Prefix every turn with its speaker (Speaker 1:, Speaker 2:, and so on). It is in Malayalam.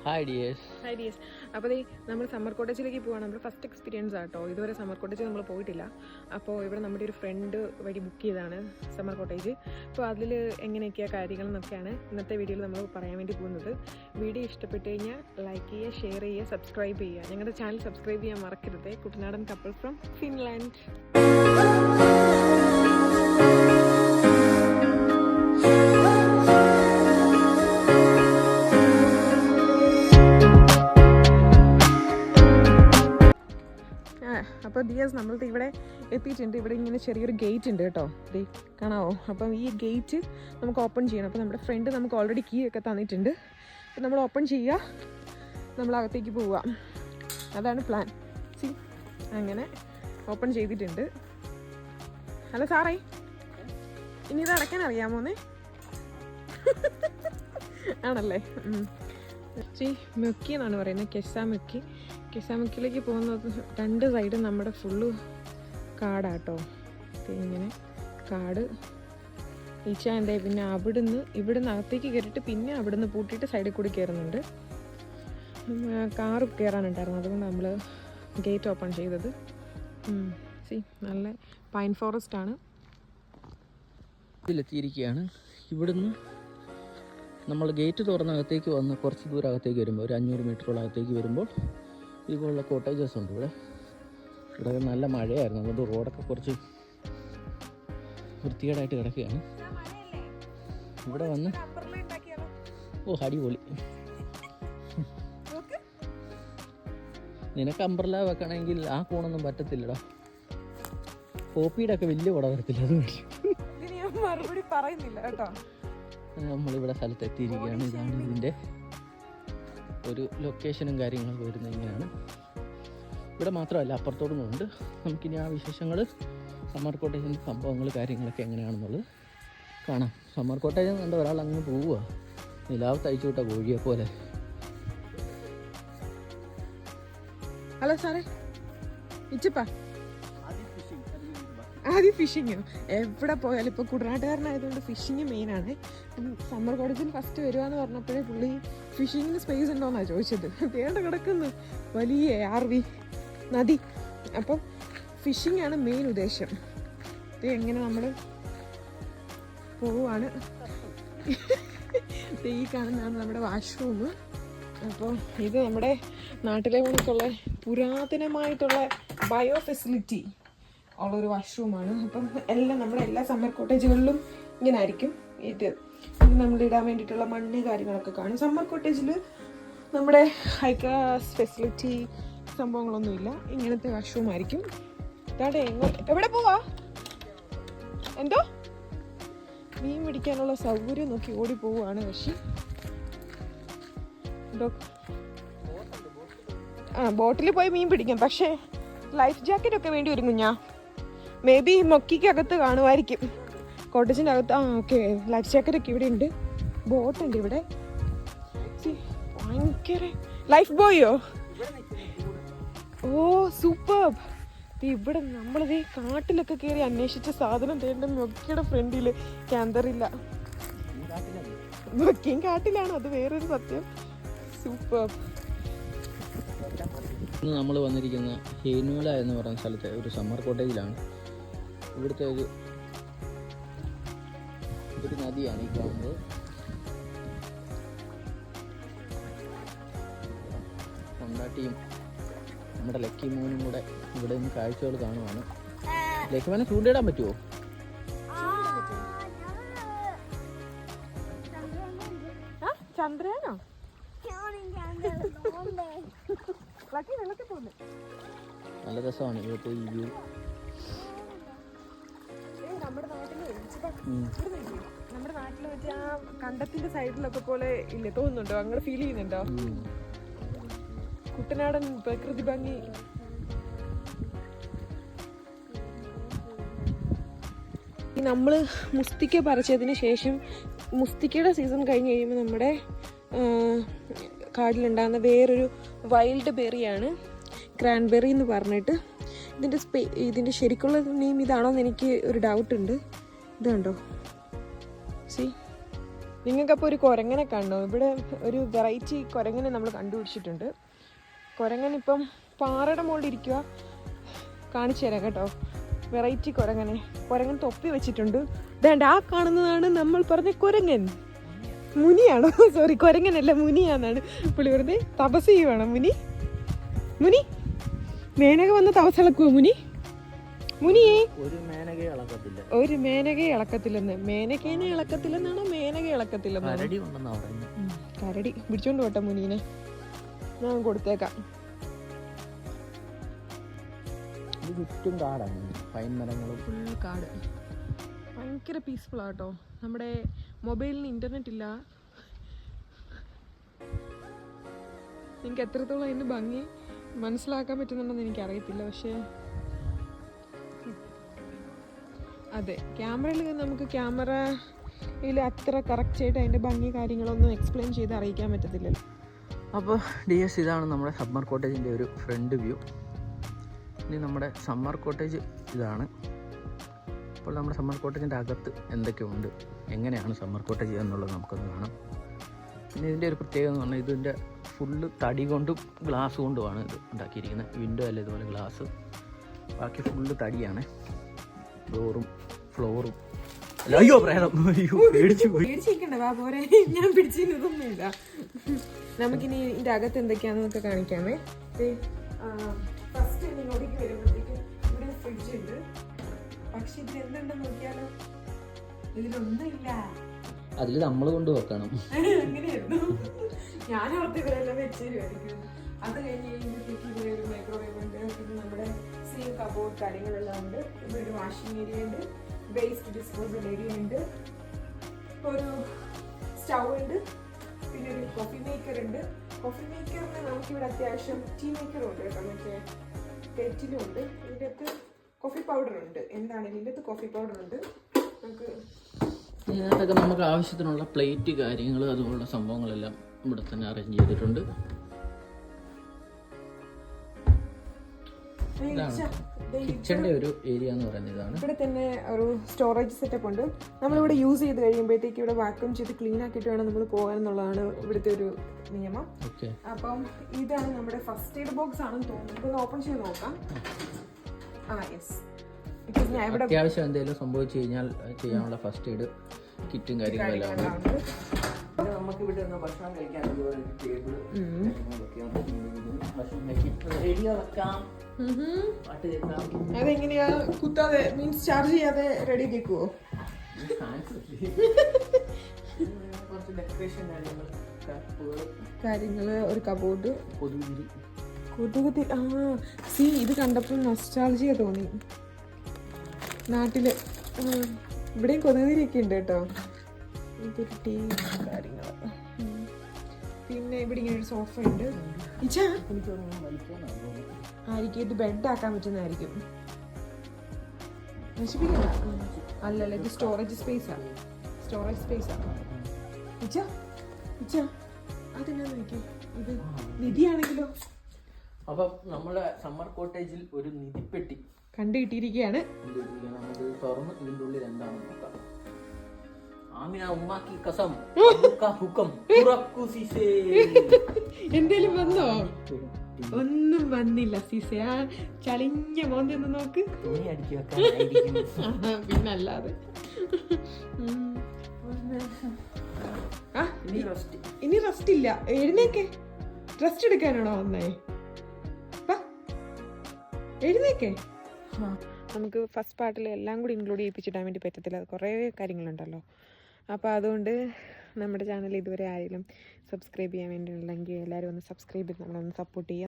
Speaker 1: Hi dears.
Speaker 2: അപ്പോൾ നമ്മൾ സമ്മർ കോട്ടേജിലേക്ക് പോവാണ്. നമ്മുടെ ഫസ്റ്റ് എക്സ്പീരിയൻസ് ആട്ടോ. ഇതുവരെ സമ്മർ കോട്ടേജ് നമ്മൾ പോയിട്ടില്ല. അപ്പോൾ ഇവിടെ നമ്മുടെ ഒരു ഫ്രണ്ട് വഴി ബുക്ക് ചെയ്തതാണ് സമ്മർ കോട്ടേജ്. അപ്പോൾ അതിൽ എങ്ങനെയൊക്കെയാണ് കാര്യങ്ങളെന്നൊക്കെയാണ് ഇന്നത്തെ വീഡിയോയിൽ നമ്മൾ പറയാൻ വേണ്ടി പോകുന്നത്. വീഡിയോ ഇഷ്ടപ്പെട്ട് കഴിഞ്ഞാൽ ലൈക്ക് ചെയ്യുക, ഷെയർ ചെയ്യുക, സബ്സ്ക്രൈബ് ചെയ്യുക. ഞങ്ങളുടെ ചാനൽ സബ്സ്ക്രൈബ് ചെയ്യാൻ മറക്കരുത്. കുട്ടനാടൻ കപ്പിൾ ഫ്രം ഫിൻലാൻഡ്. അപ്പോൾ ദിയാസ് നമ്മൾക്ക് ഇവിടെ എത്തിയിട്ടുണ്ട്. ഇവിടെ ഇങ്ങനെ ചെറിയൊരു ഗേറ്റ് ഉണ്ട് കേട്ടോ, ദേ കാണാവോ? അപ്പം ഈ ഗേറ്റ് നമുക്ക് ഓപ്പൺ ചെയ്യണം. അപ്പോൾ നമ്മുടെ ഫ്രണ്ട് നമുക്ക് ഓൾറെഡി കീ ഒക്കെ തന്നിട്ടുണ്ട്. അപ്പോൾ നമ്മൾ ഓപ്പൺ ചെയ്യുക, നമ്മൾ അകത്തേക്ക് പോവുക. അതാണ് പ്ലാൻ. സി അങ്ങനെ ഓപ്പൺ ചെയ്തിട്ടുണ്ട്. ഹലോ സാറേ, ഇനി ഇത് അടയ്ക്കാൻ അറിയാമോന്നേ? ആണല്ലേ. മുക്കി എന്നാണ് പറയുന്നത്, കെസാമുക്കി. കെസാമുക്കിലേക്ക് പോകുന്നത് രണ്ട് സൈഡും നമ്മുടെ ഫുള്ള് കാടാട്ടോ. ഇങ്ങനെ കാട് ഈച്ചാൻ്റെ. പിന്നെ ഇവിടുന്ന് അകത്തേക്ക് കയറിയിട്ട് പിന്നെ അവിടുന്ന് പൂട്ടിയിട്ട് സൈഡിൽ കൂടി കയറുന്നുണ്ട്. കാറ് കയറാനുണ്ടായിരുന്നു, അതുകൊണ്ട് നമ്മൾ ഗേറ്റ് ഓപ്പൺ ചെയ്തത്. നല്ല പൈൻ ഫോറസ്റ്റ് ആണ്.
Speaker 1: ഇതിലെത്തിയിരിക്കുകയാണ്. ഇവിടുന്ന് നമ്മൾ ഗേറ്റ് തുറന്നകത്തേക്ക് വന്ന് കുറച്ച് ദൂരം അകത്തേക്ക് വരുമ്പോൾ, ഒരു 500 മീറ്ററോളം അകത്തേക്ക് വരുമ്പോൾ ഇതുപോലുള്ള കോട്ടേജസ് ഉണ്ട്. ഇവിടെ നല്ല മഴയായിരുന്നു, അതുകൊണ്ട് റോഡൊക്കെ കുറച്ച് വൃത്തികേടായിട്ട് കിടക്കുകയാണ്. ഇവിടെ വന്ന് അടിപൊളി. നിനക്ക് അംബ്രല വെക്കണമെങ്കിൽ ആ കോണൊന്നും പറ്റത്തില്ലടാ. പോപ്പിയുടെ ഒക്കെ വലിയ കുട വരത്തില്ല, അത്
Speaker 2: മറുപടി പറയുന്നില്ല കേട്ടോ.
Speaker 1: നമ്മളിവിടെ സ്ഥലത്ത് എത്തിയിരിക്കുകയാണ്. ഇതാണ് ഇതിൻ്റെ ഒരു ലൊക്കേഷനും കാര്യങ്ങളൊക്കെ വരുന്നത് ഇങ്ങനെയാണ്. ഇവിടെ മാത്രമല്ല, അപ്പുറത്തോടും ഉണ്ട്. നമുക്കിനി ആ വിശേഷങ്ങൾ, സമ്മർ കോട്ടേജിൻ്റെ സംഭവങ്ങൾ, കാര്യങ്ങളൊക്കെ എങ്ങനെയാണെന്നുള്ളത് കാണാം. സമ്മർ കോട്ടേജ് കണ്ട ഒരാൾ അങ്ങ് പോവുക, നിലാവ് തയ്ച്ചു വിട്ട കോഴിയെ പോലെ.
Speaker 2: ഹലോ സാറേ, ഇച്ചപ്പാ ആദ്യം ഫിഷിങ്ങോ? എവിടെ പോയാലും ഇപ്പോൾ കുട്ടനാട്ടുകാരനായതുകൊണ്ട് ഫിഷിങ് മെയിനാണ്. സമ്മർ കോട്ടേജിൽ ഫസ്റ്റ് വരുവാന്ന് പറഞ്ഞപ്പോഴേ പുള്ളി ഫിഷിങ്ങിന് സ്പേസ് ഉണ്ടോയെന്നാണ് ചോദിച്ചത്. തേണ്ട കിടക്കുന്നു വലിയ RV നദി. അപ്പം ഫിഷിംഗ് ആണ് മെയിൻ ഉദ്ദേശം. ഇത് എങ്ങനെ നമ്മൾ പോവുകയാണ്. ഈ കാണുന്നതാണ് നമ്മുടെ വാഷ്റൂം. അപ്പോൾ ഇത് നമ്മുടെ നാട്ടിലെ കണക്കുള്ള പുരാതനമായിട്ടുള്ള ബയോ ഫെസിലിറ്റി ഉള്ളൊരു വാഷ്റൂമാണ്. അപ്പം നമ്മുടെ എല്ലാ സമ്മർ കോട്ടേജുകളിലും ഇങ്ങനെ ആയിരിക്കും. ഇത് നമ്മൾ ഇടാൻ വേണ്ടിയിട്ടുള്ള മണ്ണ് കാര്യങ്ങളൊക്കെ കാണും. സമ്മർ കോട്ടേജിൽ നമ്മുടെ ഹൈ ക്ലാസ് ഫെസിലിറ്റി സംഭവങ്ങളൊന്നുമില്ല, ഇങ്ങനത്തെ വാഷ്റൂം ആയിരിക്കും. ഇതാടെ എവിടെ പോവാ? എന്തോ മീൻ പിടിക്കാനുള്ള സൗകര്യം നോക്കി ഓടി പോവുകയാണ്. പക്ഷേ ബോട്ടിൽ പോയി മീൻ പിടിക്കാം, പക്ഷേ ലൈഫ് ജാക്കറ്റ് ഒക്കെ വേണ്ടി വരും കുഞ്ഞാ. മേ ബി മൊക്കിക്കകത്ത് കാണുമായിരിക്കും, കോട്ടേജിൻ്റെ അകത്ത്. ഓക്കെ, ലൈഫ് ജാക്കറ്റ് ഒക്കെ ഇവിടെ ഉണ്ട്. ബോട്ടുണ്ട് ഇവിടെ. ഭയങ്കര ലൈഫ് ബോയോ. ഓ സൂപ്പർബ്. ഇവിടെ നമ്മളിതേ കാട്ടിലൊക്കെ കയറി അന്വേഷിച്ച സാധനം തേണ്ട മൊക്കിയുടെ ഫ്രണ്ടിൽ ക്യാന്തറില്ല. മൊക്കിയും കാട്ടിലാണ്, അത് വേറൊരു സത്യം. സൂപ്പർബ്.
Speaker 1: ഇന്ന് നമ്മൾ വന്നിരിക്കുന്ന ഹേനുല എന്ന് പറയുന്ന സ്ഥലത്തെ ഒരു സമ്മർ കോട്ടേജിലാണ്. ഇവിടുത്തെ ഒരു നദിയാണ് ഈ കാണുന്നത്. കൊണ്ടാട്ടിയും നമ്മുടെ ലക്കി മോനും കൂടെ ഇവിടെ നിന്ന് കാഴ്ചകൾ കാണുവാണ്. ലക്കി മോനെ ചൂണ്ടിടാൻ പറ്റുമോ?
Speaker 2: ചന്ദ്രയാനോ?
Speaker 1: നല്ല രസമാണ് ഇവിടുത്തെ ഈ വ്യൂ.
Speaker 2: നമ്മുടെ നാട്ടിൽ വെച്ച് ആ കണ്ടത്തിന്റെ സൈഡിലൊക്കെ പോലെ ഇല്ലേ, തോന്നുന്നുണ്ടോ? അങ്ങനെ ഫീൽ ചെയ്യുന്നുണ്ടോ? കുട്ടനാടൻ പ്രകൃതി ഭംഗി. നമ്മൾ മുസ്തിക്ക പറിച്ചതിന് ശേഷം, മുസ്തിക്കയുടെ സീസൺ കഴിഞ്ഞ് കഴിയുമ്പോൾ നമ്മുടെ കാട്ടിലുണ്ടാകുന്ന വേറൊരു വൈൽഡ് ബെറിയാണ് ക്രാൻബെറി എന്ന് പറഞ്ഞിട്ട്. ഇതിൻ്റെ ശരിക്കുള്ള നെയിം ഇതാണോന്ന് എനിക്ക് ഒരു ഡൗട്ടുണ്ട്. ഇത് കണ്ടോ, സി നിങ്ങൾക്കപ്പോൾ ഒരു കുരങ്ങനെ കാണണോ? ഇവിടെ ഒരു വെറൈറ്റി കുരങ്ങനെ നമ്മൾ കണ്ടുപിടിച്ചിട്ടുണ്ട്. കുരങ്ങൻ ഇപ്പം പാറയുടെ മുകളിൽ ഇരിക്കുക. കാണിച്ചു തരാം കേട്ടോ. വെറൈറ്റി കുരങ്ങൻ തൊപ്പി വെച്ചിട്ടുണ്ട്. വേണ്ട, ആ കാണുന്നതാണ് നമ്മൾ പറഞ്ഞ കുരങ്ങൻ. മുനിയാണോ? സോറി, കുരങ്ങനല്ല, മുനിയാന്നാണ് പുള്ളി വെറുതെ തപസ് ചെയ്യുവാണോ മുനി മേനക വന്ന് തപസ്സിളക്കുവോ മുനിയേ? ഒരു മേനകയെ ഇളക്കത്തില്ലെന്ന്. മേനകേനെ ഇളക്കത്തില്ലെന്നാണോ മേനക ഇളക്കത്തില്ലെന്നാണോ? കരടി പിടിച്ചോണ്ട് പോട്ടെ മുനീനെ, ഞാൻ കൊടുത്തേക്കാം.
Speaker 1: ചുറ്റും കാടാണ്, പൈൻ മരങ്ങളും
Speaker 2: ഫുൾ കാട്. ഭയങ്കര പീസ്ഫുൾ ആട്ടോ. നമ്മുടെ മൊബൈലിന് ഇന്റർനെറ്റ് ഇല്ല. നിങ്ങൾക്ക് എത്രത്തോളം അതിൻ്റെ ഭംഗി മനസ്സിലാക്കാൻ പറ്റുന്നുണ്ടെന്ന് എനിക്കറിയത്തില്ല. പക്ഷേ അതെ, ക്യാമറയിൽ അത്ര കറക്റ്റായിട്ട് അതിൻ്റെ ഭംഗി കാര്യങ്ങളൊന്നും എക്സ്പ്ലെയിൻ ചെയ്ത് അറിയിക്കാൻ പറ്റത്തില്ലല്ലോ.
Speaker 1: അപ്പോൾ ഡിയേഴ്സ്, ഇതാണ് നമ്മുടെ സമ്മർ കോട്ടേജിൻ്റെ ഒരു ഫ്രണ്ട് വ്യൂ. ഇനി നമ്മുടെ സമ്മർ കോട്ടേജ് ഇതാണ്. അപ്പോൾ നമ്മുടെ സമ്മർ കോട്ടേജിൻ്റെ അകത്ത് എന്തൊക്കെയുണ്ട്, എങ്ങനെയാണ് സമ്മർ കോട്ടേജ് എന്നുള്ളത് നമുക്കൊന്ന് കാണാം. പിന്നെ ഇതിൻ്റെ ഒരു പ്രത്യേകത എന്ന് പറഞ്ഞാൽ ഇതിൻ്റെ ഫുള്ള് തടി കൊണ്ടും ഗ്ലാസ് കൊണ്ടുമാണ് ഇത് ഉണ്ടാക്കിയിരിക്കുന്നത്. വിൻഡോ അല്ല ഇതുപോലെ ഗ്ലാസ്, ബാക്കി ഫുള്ള് തടിയാണ്. ഡോറും ഫ്ലോറും. അയ്യോ പ്രേതം, അയ്യോ
Speaker 2: പേടിച്ചിരിക്കണ്ട, വാ പോരെ, ഞാൻ പിടിച്ചിരുന്നൊന്നുമില്ല. നമുക്കിനി ഇതിൻ്റെ അകത്ത് എന്തൊക്കെയാണെന്നൊക്കെ കാണിക്കാമേ. ഫസ്റ്റ് ഇങ്ങോട്ടേക്ക് വരുമ്പോഴത്തേക്ക് ഇവിടെ ഫ്രിഡ്ജ് ഉണ്ട്. പക്ഷെ ഇതിൽ എന്തുണ്ടെന്ന് നോക്കിയാലോ, ഇതിലൊന്നുമില്ല.
Speaker 1: അതിൽ നമ്മൾ കൊണ്ട് വെക്കണം.
Speaker 2: അങ്ങനെയായിരുന്നു ഞാൻ ഓർത്ത് ഇവരെല്ലാം വെച്ചേരുമായിരിക്കും. അത് കഴിഞ്ഞ് കഴിയുമ്പോഴത്തേക്ക് ഇവിടെ ഒരു മൈക്രോവേവ് ഉണ്ട്. പിന്നെ നമ്മുടെ സീൻ കബോർഡ് കാര്യങ്ങളെല്ലാം ഉണ്ട്. ഇവിടെ ഒരു വാഷിംഗ് ഏരിയ ഉണ്ട്, വേസ്റ്റ് ഡിസ്പോസൽ ഏരിയ ഉണ്ട്, ഒരു സ്റ്റൗ ഉണ്ട്, പിന്നെ ഒരു കോഫി മേക്കർ ഉണ്ട്. കോഫി മേക്കറിന് നമുക്കിവിടെ അത്യാവശ്യം ടീ മേക്കറും ഉണ്ട് കേട്ടോ. മറ്റേ കെറ്റിലും ഉണ്ട്. ഇതിൻ്റെ അകത്ത് കോഫി പൗഡർ ഉണ്ട്. എന്താണെങ്കിലും ഇതിൻ്റെ അകത്ത് കോഫി പൗഡർ ഉണ്ട്.
Speaker 1: ഇതിനകത്തൊക്കെ നമുക്ക് ആവശ്യത്തിനുള്ള പ്ലേറ്റ് കാര്യങ്ങൾ അതുപോലുള്ള സംഭവങ്ങളെല്ലാം ഇവിടെ തന്നെ അറേഞ്ച് ചെയ്തിട്ടുണ്ട്. കിച്ചന്റെ ഒരു ഏരിയ എന്ന് പറയുന്നത് ഇതാണ്.
Speaker 2: ഇവിടെ തന്നെ ഒരു സ്റ്റോറേജ് സെറ്റപ്പ് ഉണ്ട്. നമ്മളിവിടെ യൂസ് ചെയ്ത് കഴിയുമ്പോഴത്തേക്ക് ഇവിടെ വാക്യൂം ചെയ്ത് ക്ലീൻ ആക്കിയിട്ട് വേണം നമ്മൾ പോകാൻ എന്നുള്ളതാണ് ഇവിടുത്തെ ഒരു നിയമം. അപ്പം ഇതാണ് നമ്മുടെ ഫസ്റ്റ് എയ്ഡ് ബോക്സ് ആണെന്ന് തോന്നുന്നു. ഇതൊന്ന് ഓപ്പൺ ചെയ്ത് നോക്കാം. യെസ്,
Speaker 1: അത്യാവശ്യം എന്തെങ്കിലും സംഭവിച്ചു കഴിഞ്ഞാൽ ചെയ്യാനുള്ള ഫസ്റ്റ് എയ്ഡ് കിറ്റും കാര്യങ്ങളെല്ലാം ഉണ്ട്. നമുക്ക് ഇവിടെ നിന്ന് ഭക്ഷണം കഴിക്കാൻ ടേബിൾ
Speaker 2: അതെങ്ങനെയാ? കുത്താതെ മീൻസ് ചാർജ് ചെയ്യാതെ റെഡി കേക്കുവോ?
Speaker 1: കുറച്ച് ഡെക്കറേഷൻ
Speaker 2: കാര്യങ്ങള്, ഒരു കബോർഡ്,
Speaker 1: കൊതുകുതിരി.
Speaker 2: ഇത് കണ്ടപ്പോൾ നൊസ്റ്റാൾജിയ തോന്നി. നാട്ടില് ഇവിടെയും കൊതുകുതിരിയൊക്കെ ഉണ്ട് കേട്ടോ. ഇതൊരു ടീ കാര്യങ്ങള്. പിന്നെ ഇവിടെ ഇങ്ങനെ ഒരു സോഫ ഉണ്ട്. ആയിരിക്കും ഇത് ബെഡ് ആക്കാൻ പറ്റുന്നതായിരിക്കും. നശിപ്പിക്കണ്ട. അല്ലല്ല, ഇത് സ്റ്റോറേജ് സ്പേസാണ്. അതെന്നാ നോക്കി, ഇത് നിധിയാണെങ്കിലോ.
Speaker 1: അപ്പം നമ്മുടെ സമ്മർ കോട്ടേജിൽ ഒരു നിധിപ്പെട്ടി
Speaker 2: കണ്ടുകിട്ടിയിരിക്കുകയാണ്.
Speaker 1: നമുക്ക് തുറന്ന് ഇതിൻ്റെ ഉള്ളിൽ എന്താണ് നോക്കാം.
Speaker 2: എന്തേലും വന്നോ? ഒന്നും വന്നില്ല സീസേ. ആ ചളിഞ്ഞ മോന്തി ഒന്ന് നോക്ക്. പിന്നല്ലാതെ ഇനി റെസ്റ്റ് ഇല്ല. എഴുന്നേക്കെ, റെസ്റ്റ് എടുക്കാനാണോ വന്നേ? എഴുന്നേക്കെ. നമുക്ക് ഫസ്റ്റ് പാർട്ടിൽ എല്ലാം കൂടി ഇൻക്ലൂഡ് ചെയ്യിപ്പിച്ചിടാൻ വേണ്ടി പറ്റത്തില്ല. അത് കുറേ കാര്യങ്ങളുണ്ടല്ലോ. അപ്പോൾ അതുകൊണ്ട് നമ്മുടെ ചാനൽ ഇതുവരെ ആരെങ്കിലും സബ്സ്ക്രൈബ് ചെയ്യാൻ വേണ്ടിയിട്ടുണ്ടെങ്കിൽ എല്ലാവരും ഒന്ന് സബ്സ്ക്രൈബ് ചെയ്ത് നമ്മളൊന്ന് സപ്പോർട്ട് ചെയ്യുക.